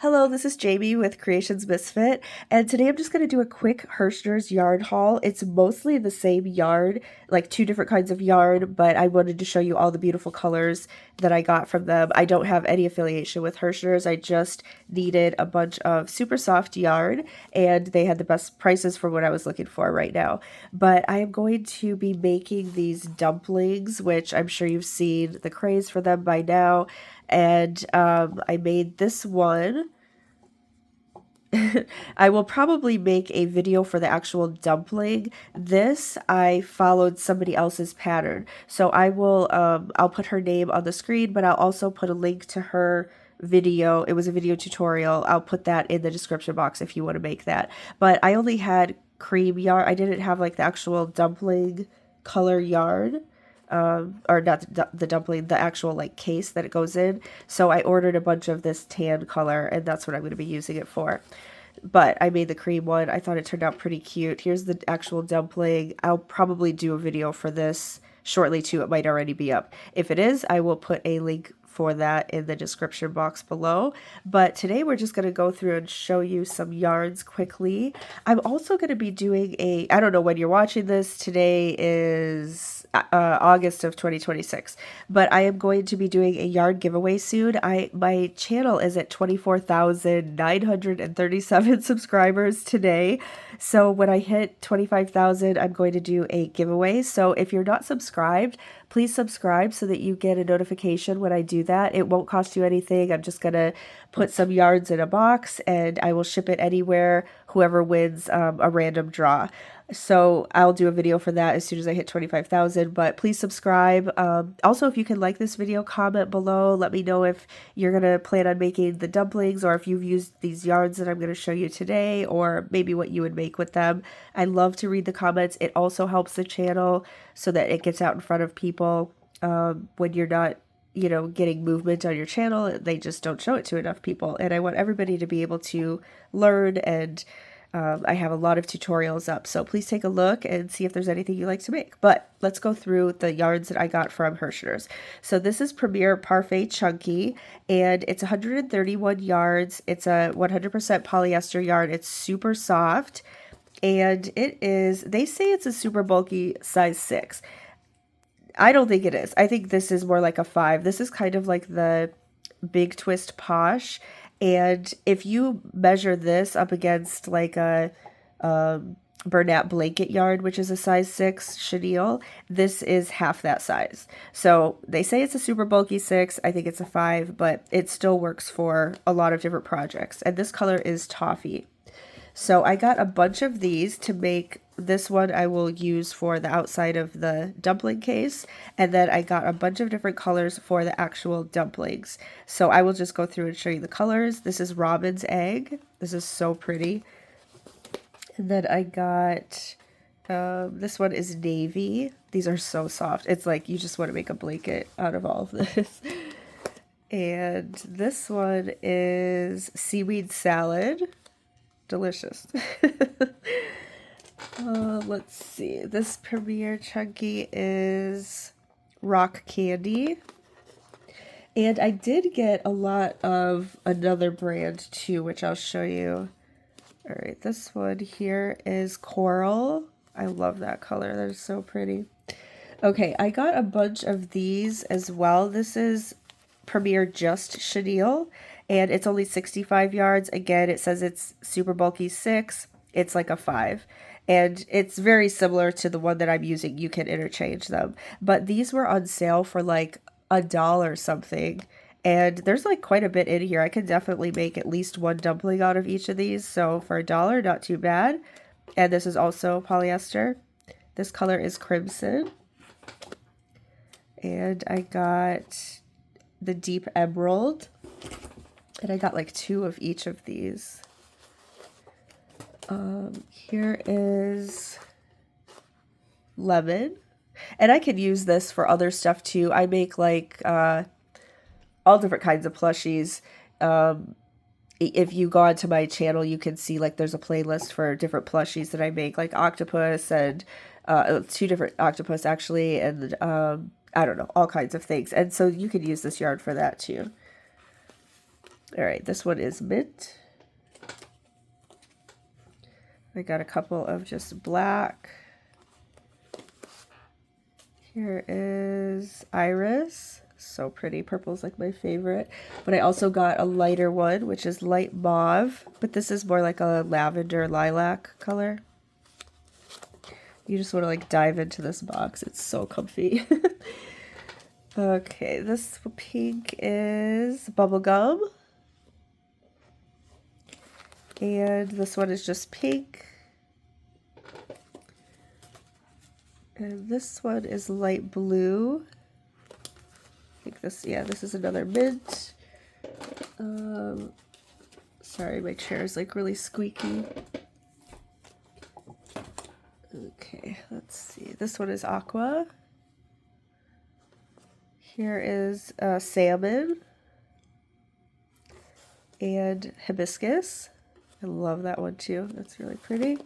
Hello, this is Jamie with Creations Misfit, and today I'm just going to do a quick Herrschners yarn haul. It's mostly the same yarn, like two different kinds of yarn, but I wanted to show you all the beautiful colors that I got from them. I don't have any affiliation with Herrschners. I just needed a bunch of super soft yarn, and they had the best prices for what I was looking for right now. But I am going to be making these dumplings, which I'm sure you've seen the craze for them by now. And I made this one. I will probably make a video for the actual dumpling. This, I followed somebody else's pattern. So I'll put her name on the screen, but I'll also put a link to her video. It was a video tutorial. I'll put that in the description box if you want to make that. But I only had cream yarn. I didn't have like the actual dumpling color yarn. Or not the dumpling, the actual like case that it goes in. So I ordered a bunch of this tan color, and that's what I'm going to be using it for. But I made the cream one. I thought it turned out pretty cute. Here's the actual dumpling. I'll probably do a video for this shortly too. It might already be up. If it is, I will put a link for that in the description box below. But today we're just going to go through and show you some yarns quickly. I'm also going to be doing I don't know when you're watching this. Today is August of 2026, but I am going to be doing a yarn giveaway soon. My channel is at 24,937 subscribers today. So when I hit 25,000, I'm going to do a giveaway. So if you're not subscribed, please subscribe so that you get a notification when I do that. It won't cost you anything. I'm just going to put some yarns in a box and I will ship it anywhere, whoever wins a random draw. So I'll do a video for that as soon as I hit 25,000, but please subscribe. Also, if you can like this video, comment below. Let me know if you're going to plan on making the dumplings or if you've used these yarns that I'm going to show you today, or maybe what you would make with them. I love to read the comments. It also helps the channel so that it gets out in front of people when you're not getting movement on your channel. They just don't show it to enough people. And I want everybody to be able to learn, and I have a lot of tutorials up, so please take a look and see if there's anything you like to make. But let's go through the yarns that I got from Herrschners. So this is Premier Parfait Chunky, and it's 131 yards. It's a 100% polyester yarn. It's super soft, and they say it's a super bulky size 6. I don't think it is. I think this is more like a 5. This is kind of like the Big Twist Posh. And if you measure this up against like a Bernat blanket yarn, which is a size 6 chenille, this is half that size. So they say it's a super bulky 6. I think it's a 5, but it still works for a lot of different projects. And this color is toffee. So I got a bunch of these to make. This one I will use for the outside of the dumpling case, and then I got a bunch of different colors for the actual dumplings. So I will just go through and show you the colors. This is Robin's Egg. This is so pretty. And then I got, this one is Navy. These are so soft. It's like you just want to make a blanket out of all of this. And this one is Seaweed Salad. Delicious. Let's see. This Premier Chunky is Rock Candy. And I did get a lot of another brand too, which I'll show you. All right, this one here is Coral. I love that color. They're so pretty. Okay, I got a bunch of these as well. This is Premier Just Chenille, and it's only 65 yards. Again, it says it's super bulky 6. It's like a 5. And it's very similar to the one that I'm using. You can interchange them. But these were on sale for like $1 something. And there's like quite a bit in here. I could definitely make at least one dumpling out of each of these. So for $1, not too bad. And this is also polyester. This color is Crimson. And I got the Deep Emerald. And I got like 2 of each of these. Here is Lemon. And I could use this for other stuff too. I make like all different kinds of plushies. If you go onto my channel, you can see like there's a playlist for different plushies that I make, like octopus and 2 different octopus actually, and I don't know, all kinds of things. And so you could use this yarn for that too. All right, this one is mint. I got a couple of just black. Here is iris. So pretty. Purple's like my favorite. But I also got a lighter one, which is light mauve. But this is more like a lavender lilac color. You just want to like dive into this box. It's so comfy. Okay, this pink is bubblegum. And this one is just pink. And this one is light blue. I think this, yeah, this is another mint. Sorry, my chair is like really squeaky. Okay, let's see. This one is aqua. Here is salmon and hibiscus. I love that one too. That's really pretty.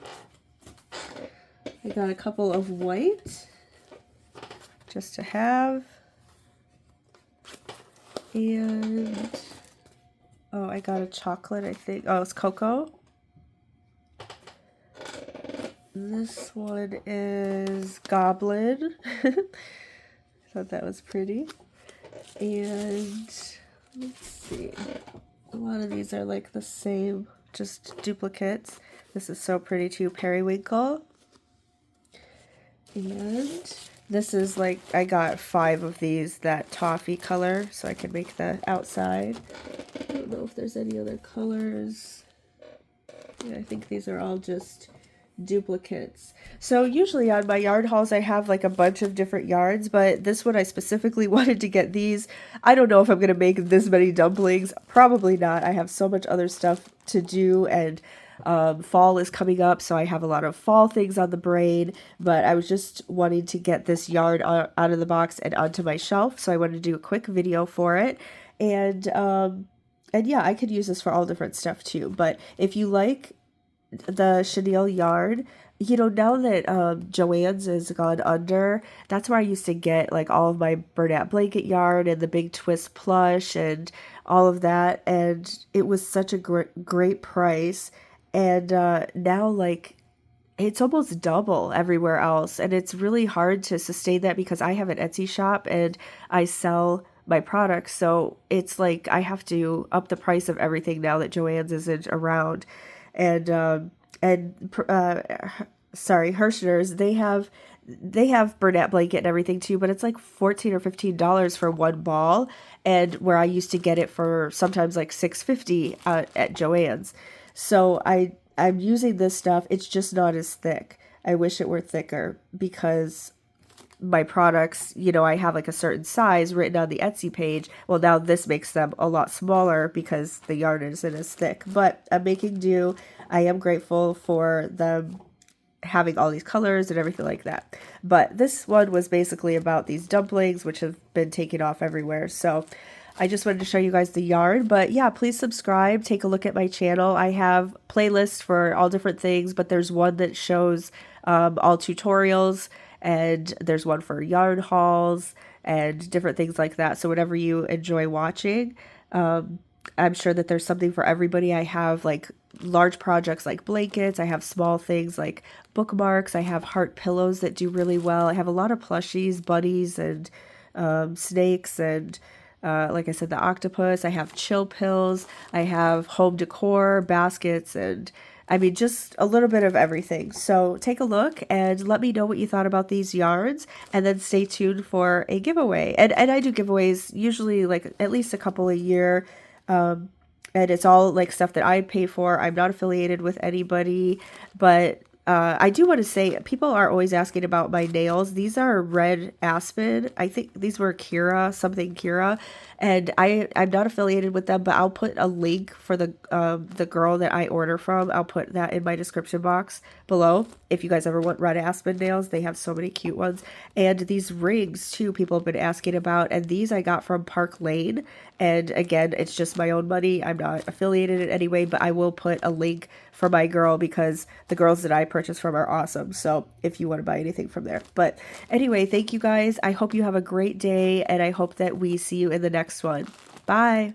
I got a couple of white just to have. And oh, I got a chocolate, I think. Oh, it's cocoa. This one is goblin. I thought that was pretty. And let's see. A lot of these are like the same, just duplicates. This is so pretty too, periwinkle. And this is like, I got 5 of these, that toffee color, so I can make the outside. I don't know if there's any other colors. Yeah, I think these are all just duplicates. So usually on my yard hauls I have like a bunch of different yards, but this one I specifically wanted to get these. I don't know if I'm going to make this many dumplings. Probably not. I have so much other stuff to do, and fall is coming up, so I have a lot of fall things on the brain, but I was just wanting to get this yard out of the box and onto my shelf, so I wanted to do a quick video for it. And yeah, I could use this for all different stuff too, but if you like the chenille yard, you know, now that Joann's has gone under, that's where I used to get like all of my Bernat blanket yarn and the big twist plush and all of that, and it was such a great price. And now like it's almost double everywhere else, and it's really hard to sustain that because I have an Etsy shop and I sell my products, so it's like I have to up the price of everything now that Joann's isn't around. And sorry, Herrschners, they have Bernat blanket and everything too, but it's like $14 or $15 for one ball, and where I used to get it for sometimes like $6.50 at Joann's. So I'm using this stuff. It's just not as thick. I wish it were thicker because my products, you know, I have like a certain size written on the Etsy page. Well, now this makes them a lot smaller because the yarn isn't as thick, but I'm making do. I am grateful for them having all these colors and everything like that. But this one was basically about these dumplings, which have been taken off everywhere. So I just wanted to show you guys the yarn. But yeah, please subscribe, take a look at my channel. I have playlists for all different things, but there's one that shows all tutorials, and there's one for yarn hauls and different things like that. So whatever you enjoy watching, I'm sure that there's something for everybody. I have like large projects like blankets. I have small things like bookmarks. I have heart pillows that do really well. I have a lot of plushies, bunnies, and snakes, and like I said, the octopus. I have chill pills. I have home decor, baskets, and I mean, just a little bit of everything. So take a look and let me know what you thought about these yarns, and then stay tuned for a giveaway. And I do giveaways usually like at least a couple a year. And it's all like stuff that I pay for. I'm not affiliated with anybody, but I do want to say, people are always asking about my nails. These are red aspen. I think these were Kira, something Kira, and I'm not affiliated with them, but I'll put a link for the girl that I order from. I'll put that in my description box below. If you guys ever want red aspen nails, they have so many cute ones. And these rings too, people have been asking about, and these I got from Park Lane. And again, it's just my own money. I'm not affiliated in any way, but I will put a link for my girl because the girls that I purchase from are awesome. So if you want to buy anything from there. But anyway, thank you guys. I hope you have a great day, and I hope that we see you in the next one. Bye.